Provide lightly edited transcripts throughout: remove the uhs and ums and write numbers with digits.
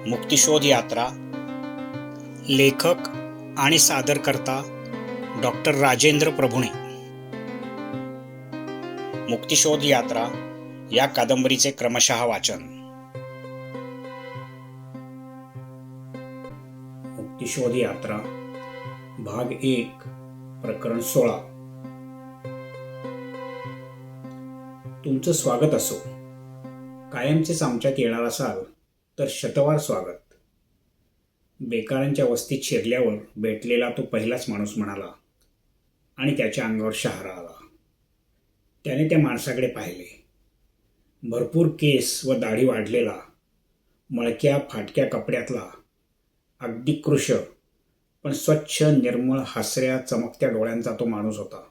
मुक्तिशोध यात्रा. लेखक आणि सादरकर्ता डॉक्टर राजेंद्र प्रभुणे. मुक्तिशोध यात्रा या कादंबरीचे क्रमशः वाचन. मुक्तिशोध यात्रा भाग 1 प्रकरण 16. तुमचं स्वागत असो. कायमचेच आमच्यात येणार असाल तर शतवार स्वागत. बेकारांच्या वस्तीत शिरल्यावर भेटलेला तो पहिलाच माणूस म्हणाला आणि त्याच्या अंगावर शहारा आला. त्याने त्या माणसाकडे पाहिले. भरपूर केस व दाढी वाढलेला, मळक्या फाटक्या कपड्यातला, अगदी कृश पण स्वच्छ निर्मळ हसऱ्या चमकत्या डोळ्यांचा तो माणूस होता.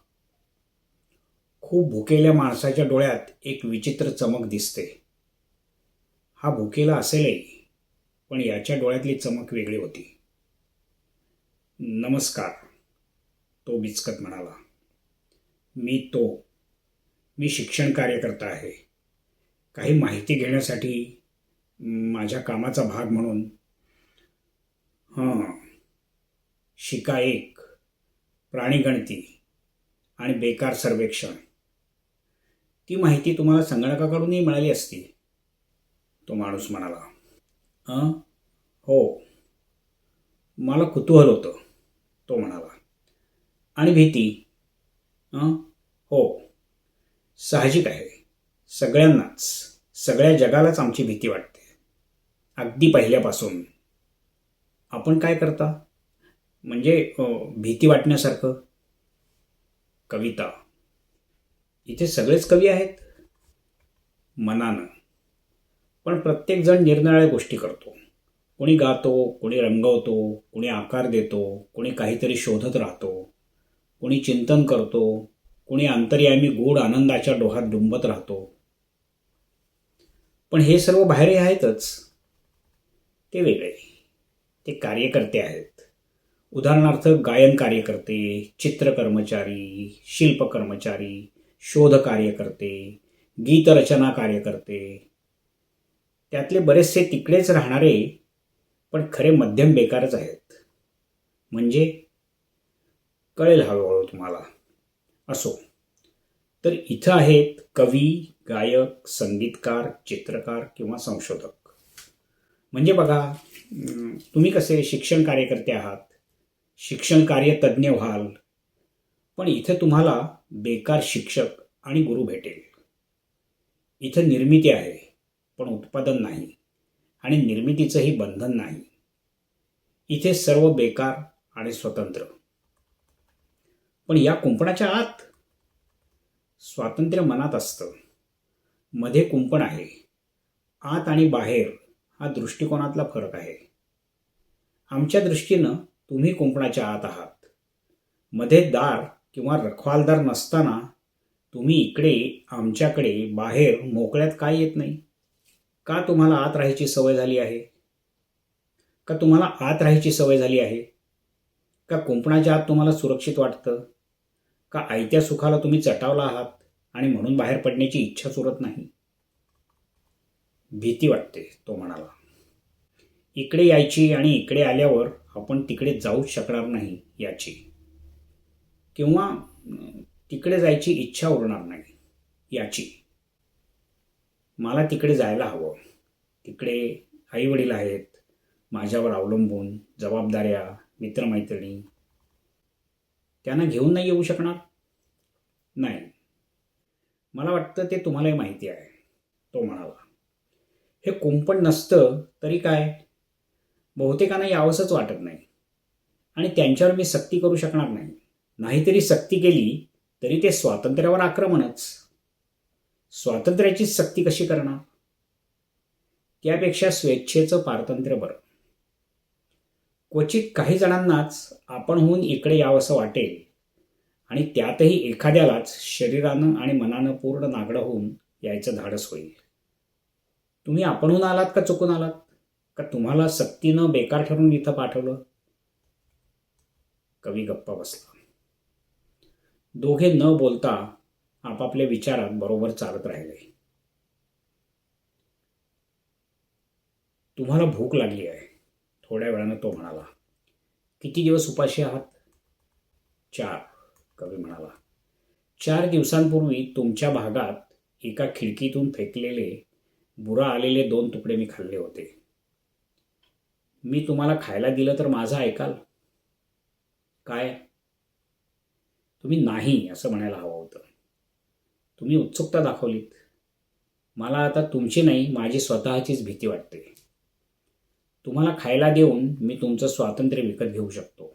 खूप भुकेल्या माणसाच्या डोळ्यात एक विचित्र चमक दिसते. हा भुकेला असेलही, पण याच्या डोळ्यातली चमक वेगळी होती. नमस्कार, तो बिचकत म्हणाला. मी शिक्षण कार्यकर्ता आहे. काही माहिती घेण्यासाठी माझ्या कामाचा भाग म्हणून. शिका 1, प्राणीगणती आणि बेकार सर्वेक्षण. ती माहिती तुम्हाला संगणकाकडूनही मिळाली असती, तो माणूस म्हणाला. हो, मला कुतूहल होतं, तो म्हणाला. आणि भीती? हो, साहजिक आहे. सगळ्यांनाच, सगळ्या जगालाच आमची भीती वाटते, अगदी पहिल्यापासून. आपण काय करता म्हणजे भीती वाटण्यासारखं? कविता. इथे सगळेच कवी आहेत. मनानं. पण प्रत्येकजण निरनिराळ्या गोष्टी करतो. कोणी गातो, कोणी रंगवतो, कोणी आकार देतो, कोणी काहीतरी शोधत राहतो, कोणी चिंतन करतो, कोणी अंतर्यामी गूढ आनंदाच्या डोहात डुंबत राहतो. पण हे सर्व बाहेरही आहेतच. ते वेगळे. ते कार्यकर्ते आहेत. उदाहरणार्थ गायन कार्यकर्ते, चित्रकर्मचारी, शिल्पकर्मचारी, शोध कार्यकर्ते, गीतरचना कार्यकर्ते. त्यातले बरेचसे तिकडेच राहणारे पण खरे मध्यम बेकारच आहेत. म्हणजे कळेल हळूहळू तुम्हाला. असो, तर इथं आहेत कवी, गायक, संगीतकार, चित्रकार किंवा संशोधक. म्हणजे बघा, तुम्ही कसे शिक्षण कार्यकर्ते आहात, शिक्षण कार्य तज्ज्ञ व्हाल, पण इथं तुम्हाला बेकार शिक्षक आणि गुरु भेटेल. इथं निर्मिती आहे पण उत्पादन नाही, आणि निर्मितीचंही बंधन नाही. इथे सर्व बेकार आणि स्वतंत्र. पण या कुंपणाच्या आत स्वातंत्र्य मनात असतं. मध्ये कुंपण आहे. आत आणि बाहेर हा दृष्टिकोनातला फरक आहे. आमच्या दृष्टीनं तुम्ही कुंपणाच्या आत आहात. मध्ये दार किंवा रखवालदार नसताना तुम्ही इकडे आमच्याकडे बाहेर मोकळ्यात काय येत नाही? का तुम्हाला आत राहायची सवय झाली आहे? का तुम्हाला आत राहायची सवय झाली आहे? का कुंपणाच्या आत तुम्हाला सुरक्षित वाटतं? का आयत्या सुखाला तुम्ही चटावला आहात आणि म्हणून बाहेर पडण्याची इच्छाच उरत नाही? भीती वाटते, तो म्हणाला. इकडे यायची आणि इकडे आल्यावर आपण तिकडे जाऊच शकणार नाही याची, किंवा तिकडे जायची इच्छा उरणार नाही याची. मला तिकडे जायला हवं. तिकडे आईवडील आहेत, माझ्यावर अवलंबून, जबाबदाऱ्या, मित्रमैत्रिणी. त्यांना घेऊन नाही येऊ शकणार? नाही, मला वाटतं ते तुम्हालाही माहिती आहे, तो म्हणाला. हे कुंपण नसतं तरी काय, बहुतेकांना यावंसच वाटत नाही, आणि त्यांच्यावर मी सक्ती करू शकणार नाही. नाहीतरी सक्ती केली तरी ते स्वातंत्र्यावर आक्रमणच. स्वातंत्र्याचीच सक्ती कशी करणार? त्यापेक्षा स्वेच्छेचं पारतंत्र्य बरं. क्वचित काही जणांनाच आपणहून इकडे यावंसं वाटेल, आणि त्यातही एखाद्यालाच शरीरानं आणि मनानं पूर्ण नागडं होऊन यायचं धाडस होईल. तुम्ही आपणहून आलात का चुकून आलात? का तुम्हाला सक्तीनं बेकार ठरून इथं पाठवलं? कवी गप्पा बसला. दोघे न बोलता आपापल्या विचारात बरोबर चालत राहिले. तुम्हाला भूक लागली आहे. थोड्या वेळानं तो म्हणाला. किती दिवस उपाशी आहात? 4. कवी म्हणाला. 4 दिवसांपूर्वी तुमच्या भागात एका खिडकीतून फेकलेले बुरा आलेले 2 तुकडे मी खाल्ले होते. मी तुम्हाला खायला दिलं तर माझं ऐकाल? काय? तुम्ही नाही असं म्हणायला हवं होतं. तुम्ही उत्सुकता दाखवलीत. मला आता तुमची नाही, माझी स्वतःचीच भीती वाटते. तुम्हाला खायला देऊन मी तुमचं स्वातंत्र्य विकत घेऊ शकतो.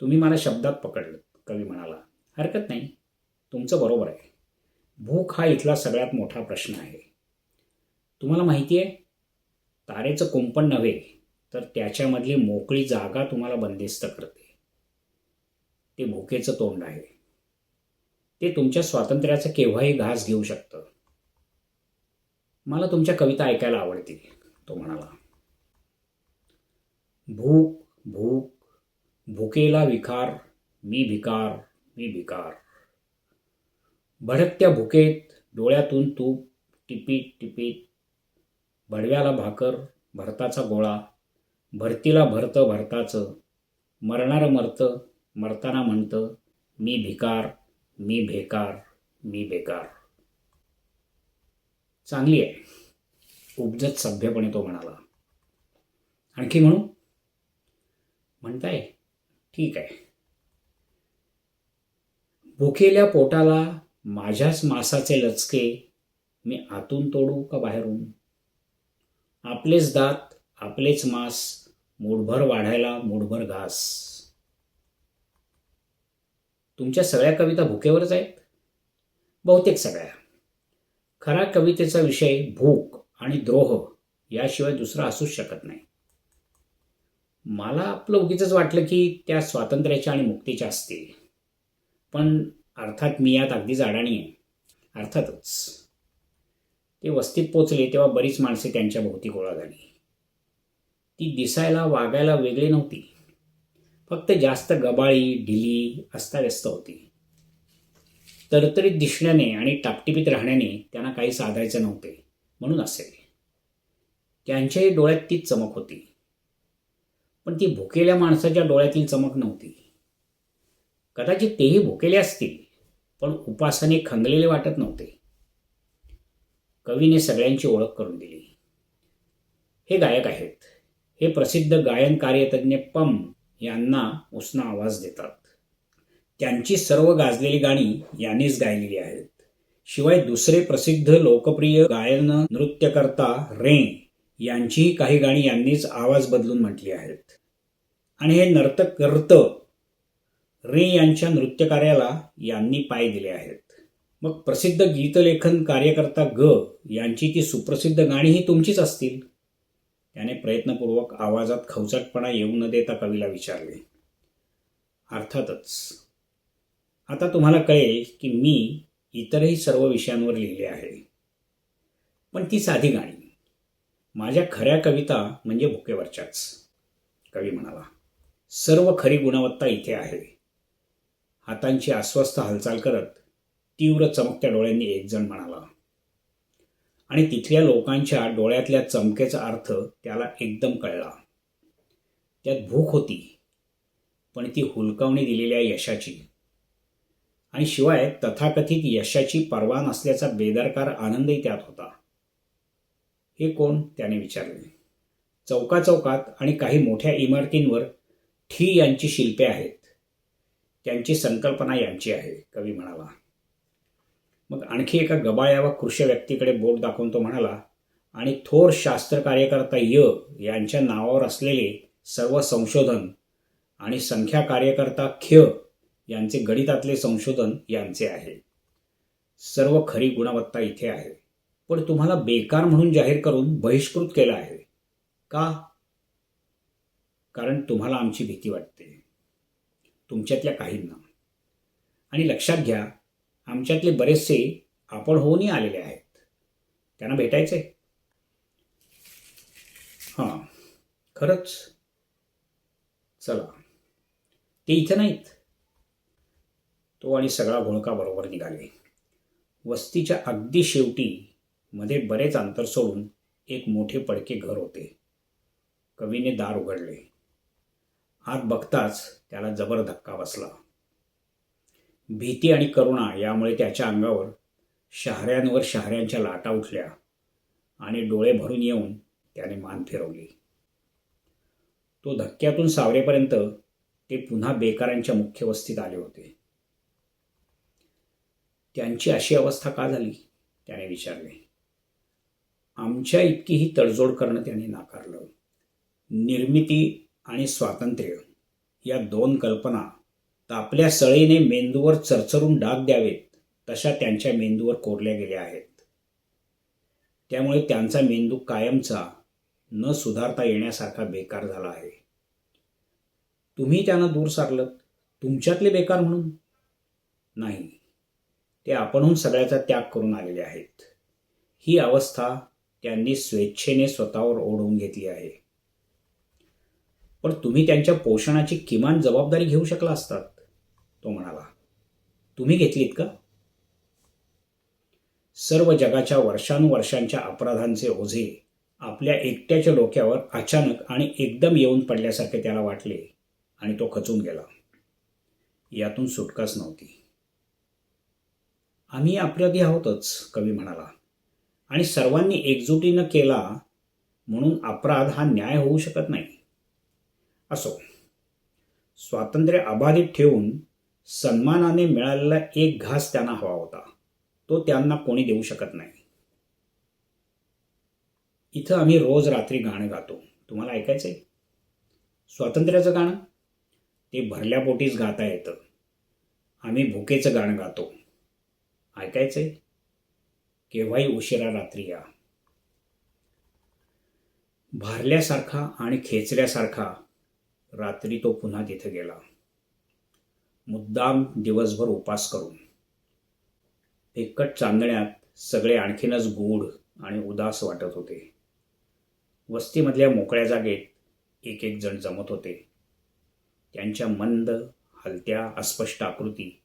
तुम्ही मला शब्दात पकडलं, कवी म्हणाला. हरकत नाही, तुमचं बरोबर आहे. भूक हा इथला सगळ्यात मोठा प्रश्न आहे. तुम्हाला माहिती आहे, तारेचं कुंपण नव्हे तर त्याच्यामधली मोकळी जागा तुम्हाला बंदिस्त करते. ते भुकेचं तोंड आहे. ते तुमच्या स्वातंत्र्याचा केव्हाही घास घेऊ शकतं. मला तुमच्या कविता ऐकायला आवडतील, तो म्हणाला. भूक भूक भुकेला विखार, मी भिकार मी भिकार. भडकत्या भुकेत डोळ्यातून तूप टिपीत टिपीत. भडव्याला भाकर भरताचा गोळा, भरतीला भरतं भरताचं. मरणारं मरतं, मरताना म्हणतं, मी भिकार मी बेकार मी बेकार. चांगली आहे, उपजत सभ्यपणे तो म्हणाला. आणखी म्हणू? म्हणताय? ठीक आहे. भुकेल्या पोटाला माझ्याच मांसाचे लचके, मी आतून तोडू का बाहेरून? आपलेच दात आपलेच मांस, मूठभर वाढायला मूठभर घास. तुमच्या सगळ्या कविता भुकेवरच आहेत? बहुतेक सगळ्या. खरा कवितेचा विषय भूक आणि द्रोह याशिवाय दुसरा असूच शकत नाही. मला आपलं उगीचच वाटलं की त्या स्वातंत्र्याच्या आणि मुक्तीच्या असतील. पण अर्थात मी यात अगदीच अडाणी आहे. अर्थातच. ते वस्तीत पोचले तेव्हा बरीच माणसे त्यांच्या भोवती गोळा झाली. ती दिसायला वागायला वेगळी नव्हती. फक्त जास्त गबाळी ढिली अस्ताव्यस्त होती. तरतरीत दिसण्याने आणि टापटिपीत राहण्याने त्यांना काही साधायचं नव्हते म्हणून असेल. त्यांच्याही डोळ्यात तीच चमक होती. पण ती भुकेल्या माणसाच्या डोळ्यातील चमक नव्हती. कदाचित तेही भुकेले असतील, पण उपासाने खंगलेले वाटत नव्हते. कवीने सगळ्यांची ओळख करून दिली. हे गायक आहेत. हे प्रसिद्ध गायन कार्यतज्ञ पम यांना उसना आवाज देतात. त्यांची सर्व गाजलेली गाणी यांनीच गायलेली आहेत. शिवाय दुसरे प्रसिद्ध लोकप्रिय गायन नृत्यकर्ता रे यांचीही काही गाणी यांनीच आवाज बदलून म्हटली आहेत. आणि हे नर्तक रे यांच्या नृत्यकार्याला यांनी पाय दिले आहेत. मग प्रसिद्ध गीतलेखन कार्यकर्ता यांची ती सुप्रसिद्ध गाणीही तुमचीच असतील. त्याने प्रयत्नपूर्वक आवाजात खवचटपणा येऊ न देता कवीला विचारले. अर्थातच. आता तुम्हाला कळेल की मी इतरही सर्व विषयांवर लिहिले आहे. पण ती साधी गाणी. माझ्या खऱ्या कविता म्हणजे भुकेवरच्याच, कवी म्हणाला. सर्व खरी गुणवत्ता इथे आहे. हातांची अस्वस्थ हालचाल करत तीव्र चमकत्या डोळ्यांनी एक जण म्हणाला. आणि तिथल्या लोकांच्या डोळ्यातल्या चमकेचा अर्थ त्याला एकदम कळला. त्यात भूक होती, पण ती हुलकावणी दिलेल्या यशाची. आणि शिवाय तथाकथित यशाची पर्वा नसल्याचा बेदरकार आनंदही त्यात होता. हे कोण? त्याने विचारले. चौकाचौकात आणि काही मोठ्या इमारतींवर ठी यांची शिल्पे आहेत. त्यांची संकल्पना यांची आहे, कवी म्हणाला. मग आणखी एका गबाळ्या व कृष्य व्यक्तीकडे बोट दाखवून तो म्हणाला. आणि थोर शास्त्र कार्यकर्ता यांच्या नावावर असलेले सर्व संशोधन आणि संख्या कार्यकर्ता यांचे गणितातले संशोधन यांचे आहे. सर्व खरी गुणवत्ता इथे आहे. पण तुम्हाला बेकार म्हणून जाहीर करून बहिष्कृत केलं आहे. का? कारण तुम्हाला आमची भीती वाटते, तुमच्यातल्या काहींना. आणि लक्षात घ्या, आमच्यातले बरेचसे आपण होऊनही आलेले आहेत. त्यांना भेटायचंय? हां, खरंच? चला. ते इथे नाहीत. तो आणि सगळा घोळका बरोबर निघाले. वस्तीच्या अगदी शेवटी मध्ये बरेच अंतर सोडून एक मोठे पडके घर होते. कवीने दार उघडले. आत बघताच त्याला जबर धक्का बसला. भीती आणि करुणा यामुळे त्याच्या अंगावर शहाऱ्यांवर शहाऱ्यांच्या लाटा उठल्या आणि डोळे भरून येऊन त्याने मान फिरवली. तो धक्क्यातून सावरेपर्यंत ते पुन्हा बेकारांच्या मुख्य वस्तीत आले होते. त्यांची अशी अवस्था का झाली त्याने विचारले. आमच्या इतकीही तडजोड करणं त्याने नाकारलं. निर्मिती आणि स्वातंत्र्य या दोन कल्पना तापल्या सळीने मेंदूवर चरचरून डाग द्यावेत तशा त्यांच्या मेंदूवर कोरल्या गेल्या आहेत. त्यामुळे त्यांचा मेंदू कायमचा न सुधारता येण्यासारखा बेकार झाला आहे. तुम्ही त्यांना दूर सारलत, तुमच्यातले बेकार म्हणून? नाही, ते आपणहून सगळ्याचा त्याग करून आलेले आहेत. ही अवस्था त्यांनी स्वेच्छेने स्वतःवर ओढवून घेतली आहे. पण तुम्ही त्यांच्या पोषणाची किमान जबाबदारी घेऊ शकला असतात, तो म्हणाला. तुम्ही घेतलीत का? सर्व जगाच्या वर्षानुवर्षांच्या अपराधांचे ओझे आपल्या एकट्याच्या डोक्यावर अचानक आणि एकदम येऊन पडल्यासारखे त्याला वाटले आणि तो खचून गेला. यातून सुटकाच नव्हती. आम्ही अपराधी आहोतच, कवी म्हणाला, आणि सर्वांनी एकजुटीनं केला म्हणून अपराध हा न्याय होऊ शकत नाही. असो, स्वातंत्र्य अबाधित ठेवून सन्मानाने मिळालेला एक घास त्यांना हवा होता. तो त्यांना कोणी देऊ शकत नाही. इथं आम्ही रोज रात्री गाणं गातो. तुम्हाला ऐकायचंय? स्वातंत्र्याचं गाणं? ते भरल्या पोटीच गाता येतं. आम्ही भुकेचं गाणं गातो. ऐकायचंय? केव्हाही उशिरा रात्री या. भारल्यासारखा आणि खेचल्यासारखा रात्री तो पुन्हा तिथे गेला. मुद्दाम दिवसभर उपास करून. फिक्कट चांदण्यात सगळे आणखीनच गूढ आणि उदास वाटत होते. वस्तीमधल्या मोकळ्या जागेत एक एक जण जमत होते. त्यांच्या मंद, हलत्या, अस्पष्ट आकृती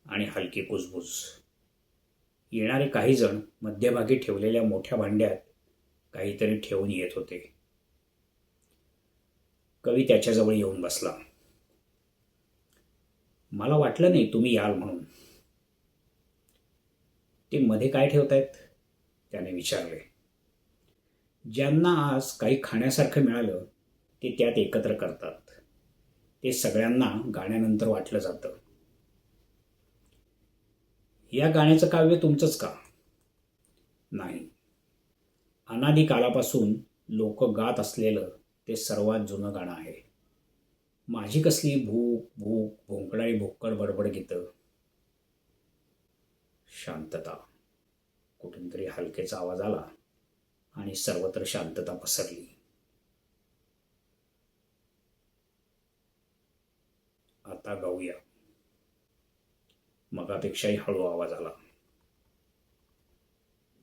आणि हलकी कुजबूज. येणारे काही जण मध्यभागी ठेवलेल्या मोठ्या भांड्यात काहीतरी ठेवून येत होते. कवी त्याच्याजवळ येऊन बसला. मला वाटलं नाही तुम्ही याल म्हणून. ते मध्ये काय ठेवतायत? त्याने विचारले. ज्यांना आज काही खाण्यासारखं मिळालं ते त्यात एकत्र करतात. ते सगळ्यांना गाण्यानंतर वाटलं जातं. या गाण्याचं काव्य तुमचंच का? नाही, अनादी कालापासून लोक गात असलेलं ते सर्वात जुनं गाणं आहे. माझी कसली भूक भूक भोंकणारी भोक्कड बडबड गीतं. शांतता. कुठून तरी हलकेचा आवाज आला आणि सर्वत्र शांतता पसरली. आता गाऊया. मगापेक्षाही हळू आवाज आला.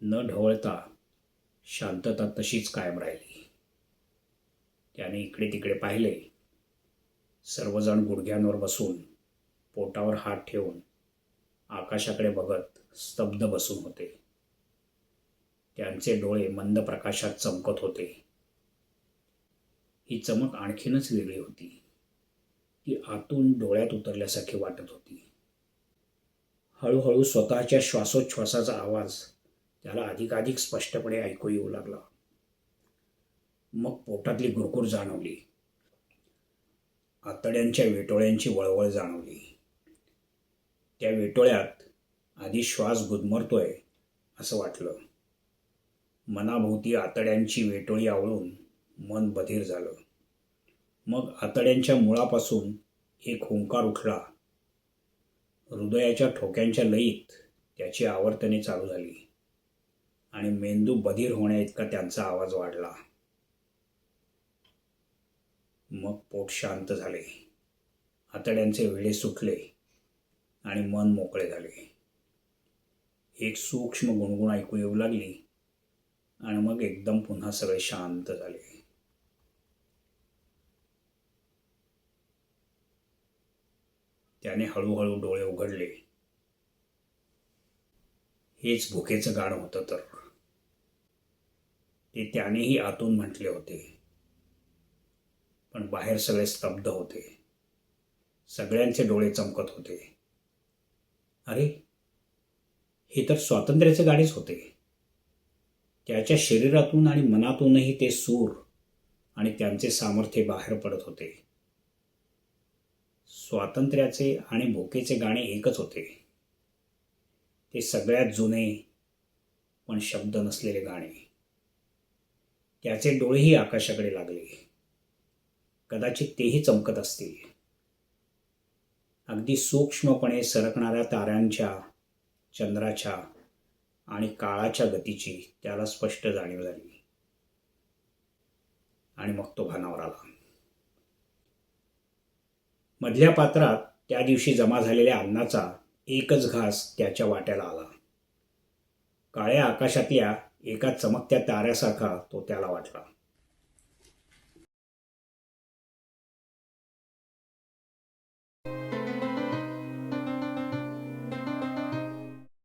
न ढवळता शांतता तशीच कायम राहिली. त्याने इकडे तिकडे पाहिले. सर्वजण गुडघ्यांवर बसून पोटावर हात ठेवून आकाशाकडे बघत स्तब्ध बसून होते. त्यांचे डोळे मंद प्रकाशात चमकत होते. ही चमक आणखीनच वेगळी होती. ती आतून डोळ्यात उतरल्यासारखी वाटत होती. हळूहळू स्वतःच्या श्वासोच्छ्वासाचा आवाज त्याला अधिकाधिक स्पष्टपणे ऐकू येऊ लागला. मग पोटातली गुरगुर जाणवली. आतड्यांच्या वेटोळ्यांची वळवळ जाणवली. त्या वेटोळ्यात आधी श्वास गुदमरतोय असं वाटलं. मनाभोवती आतड्यांची वेटोळी आवळून मन बधीर झालं. मग आतड्यांच्या मुळापासून एक हुंकार उठला. हृदयाच्या ठोक्यांच्या लयीत त्याची आवर्तने चालू झाली आणि मेंदू बधीर होण्याइतका त्यांचा आवाज वाढला. मग पोट शांत झाले. आतड्यांचे विळे सुटले आणि मन मोकळे झाले. एक सूक्ष्म गुणगुण ऐकू येऊ लागली आणि मग एकदम पुन्हा सगळे शांत झाले. त्याने हळूहळू डोळे उघडले. हेच भुकेचं गाणं होतं तर. ते त्यानेही आतून म्हटले होते. पण बाहेर सगळे स्तब्ध होते. सगळ्यांचे डोळे चमकत होते. अरे, हे तर स्वातंत्र्याचे गाणेच होते. त्याच्या शरीरातून आणि मनातूनही ते सूर आणि त्यांचे सामर्थ्य बाहेर पडत होते. स्वातंत्र्याचे आणि भुकेचे गाणे एकच होते. ते सगळ्यात जुने पण शब्द नसलेले गाणे. त्याचे डोळेही आकाशाकडे लागले. कदाचित तेही चमकत असतील. अगदी सूक्ष्मपणे सरकणाऱ्या ताऱ्यांच्या, चंद्राच्या आणि काळाच्या गतीची त्याला स्पष्ट जाणीव झाली. आणि मग तो भानावर आला. मधल्या पात्रात त्या दिवशी जमा झालेल्या अन्नाचा एकच घास त्याच्या वाट्याला आला. काळ्या आकाशातल्या एका चमकत्या ताऱ्यासारखा तो त्याला वाटला.